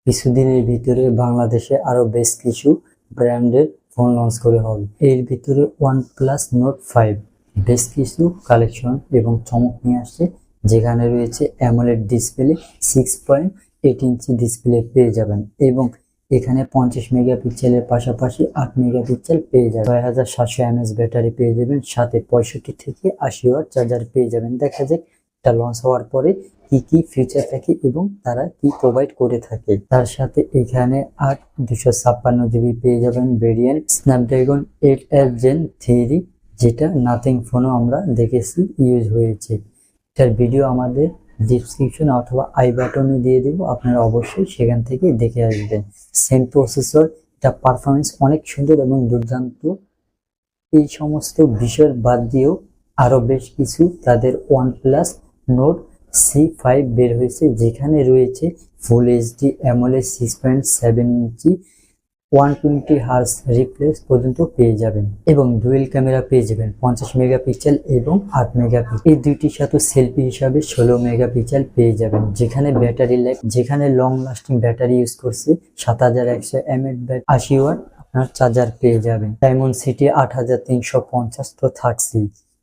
কিছুদিনের ভিতরে বাংলাদেশে আরো বেশ কিছু ব্র্যান্ডের ফোন লঞ্চ করে হবে। এর ভিতরে OnePlus Nord 5 বেশ কিছু কালেকশন এবং চমক নিয়ে আসছে, যেখানে রয়েছে অ্যামোলেড ডিসপ্লে, 6.8 ইঞ্চি ডিসপ্লে পেয়ে যাবেন এবং এখানে 50 মেগাপিক্সেলের পাশাপাশি 8 মেগাপিক্সেল পেয়ে যাবেন। 6700 mAh ব্যাটারি পেয়ে যাবেন, সাথে 65 থেকে 80 ওয়াট চার্জার পেয়ে যাবেন। দেখা যাক এটা লঞ্চ হওয়ার পরে কি কি ফিচার থাকে এবং তারা কি প্রোভাইড করে থাকে। তার সাথে এখানে 256GB পেয়ে যাবেন ভেরিয়েন্ট স্ন্যাপড্রাগন 8F Gen 3, যেটা নাথিং ফোনও আমরা দেখেছি ইউজ হয়েছে। এটার ভিডিও আমাদের ডিসক্রিপশন অথবা আই বাটনে দিয়ে দিব, আপনারা অবশ্যই সেখান থেকে দেখে আসবেন। সেম প্রসেসর, এটা পারফরমেন্স অনেক সুন্দর এবং দুর্দান্ত। এই সমস্ত বিষয় বাদ দিয়েও আরো বেশ কিছু তাদের OnePlus Nord C5 বের হয়েছে, যেখানে রয়েছে ফুল এইচডি অ্যামোলেড 6.7 ইঞ্চি 120 Hz রিফ্রেশ পর্যন্ত পেয়ে যাবেন এবং ডুয়েল ক্যামেরা পেয়ে যাবেন 50 মেগাপিক্সেল এবং 8 মেগাপিক্সেল। এই দুইটির সাথে সেলফি হিসাবে 16 মেগাপিক্সেল পেয়ে যাবেন। যেখানে ব্যাটারি লাইফ, যেখানে লং লাস্টিং ব্যাটারি ইউজ করছে 7100 mAh 80 ওয়াট আপনার চার্জার পেয়ে যাবেন। ডায়মন্ড সিটি 8350 তো থাকছে,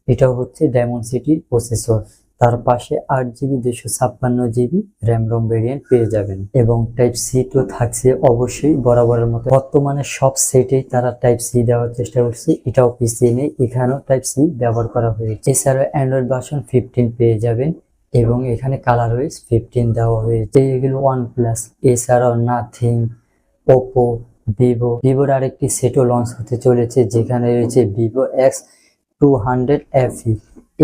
এটাও হচ্ছে ডায়মন্ড সিটির প্রসেসর। তার পাশে 8GB 256GB RAM ROM variant পেয়ে যাবেন এবং টাইপ সি তো থাকছে অবশ্যই বরাবরের মতো। বর্তমানে সব সেটেই তারা টাইপ সি দেওয়ার চেষ্টা করছে, এটাও পিছিয়ে নেই, এখানেও টাইপ সি ব্যবহার করা হয়েছে। এছাড়াও অ্যান্ড্রয়েড ভার্সন 15 পেয়ে যাবেন এবং এখানে কালার ওয়াইজ 15 দেওয়া হয়েছে। এগুলো OnePlus, এছাড়াও নাথিং, ওপো, ভিভোর আরেকটি সেটও লঞ্চ হতে চলেছে, যেখানে রয়েছে ভিভো X200 FE।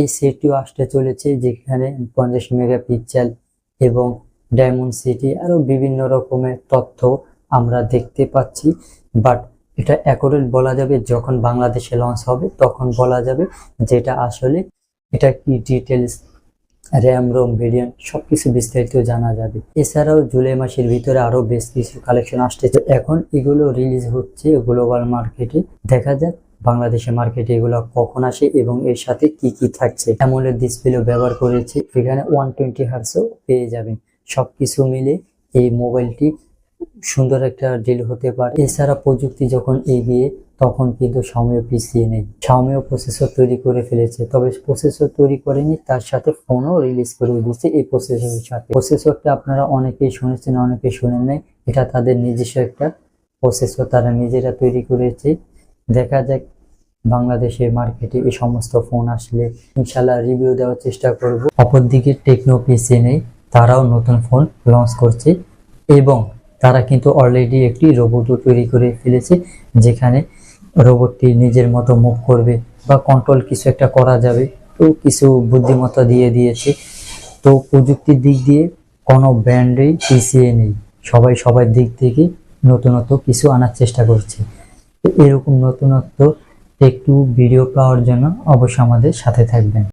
এই সেটটিও আসতে চলেছে, যেখানে 50 মেগাপিক্সেল এবং ডায়মন্ড সিটি আরো বিভিন্ন রকমের তথ্য আমরা দেখতে পাচ্ছি। বাট এটা অ্যাকুরেট বলা যাবে যখন বাংলাদেশে লঞ্চ হবে, তখন বলা যাবে যেটা আসলে এটা কি ডিটেলস, র্যাম রোম ভেরিয়েন্ট সবকিছু বিস্তারিত জানা যাবে। এছাড়াও জুলাই মাসের ভিতরে আরো বেশ কিছু কালেকশন আসতেছে। এখন এগুলো রিলিজ হচ্ছে গ্লোবাল মার্কেটে, দেখা যাক বাংলাদেশের মার্কেটে এগুলো কখন আসে এবং এর সাথে কি কি থাকছে। অ্যামোলেড ডিসপ্লে ব্যবহার করেছে, এখানে 120 হার্টজও পেয়ে যাবেন। সবকিছু মিলে এই মোবাইলটি সুন্দর একটা ডিল হতে পারে। এছাড়া প্রযুক্তি যখন এগিয়ে, তখন কিন্তু শাওমিও পিছিয়ে নেই। শাওমিও প্রসেসর তৈরি করে ফেলেছে, তবে প্রসেসর তৈরি করেনি, তার সাথে ফোনও রিলিজ করে দিচ্ছে এই প্রসেসরের সাথে। প্রসেসরটা আপনারা অনেকেই শুনেছেন, অনেকেই শুনেন নাই, এটা তাদের নিজস্ব একটা প্রসেসর, তারা নিজেরা তৈরি করেছে। দেখা যাক বাংলাদেশের মার্কেটে এই সমস্ত ফোন আসলে ইনশাল্লাহ রিভিউ দেওয়ার চেষ্টা করব। অপরদিকে টেকনো পিছিয়ে নেই, তারাও নতুন ফোন লঞ্চ করছে এবং তারা কিন্তু অলরেডি একটি রোবটও তৈরি করে ফেলেছে, যেখানে রোবটটি নিজের মতো মুভ করবে বা কন্ট্রোল কিছু একটা করা যাবে। তো কিছু বুদ্ধিমত্তা দিয়ে দিয়েছে। তো প্রযুক্তির দিক দিয়ে কোনো ব্র্যান্ডেই পিছিয়ে নেই, সবাই সবার দিক থেকে নতুনত্ব কিছু আনার চেষ্টা করছে। এরকম নতুনত্ব একটু ভিডিও পাওয়ার জন্য অবশ্যই আমাদের সাথে থাকবেন।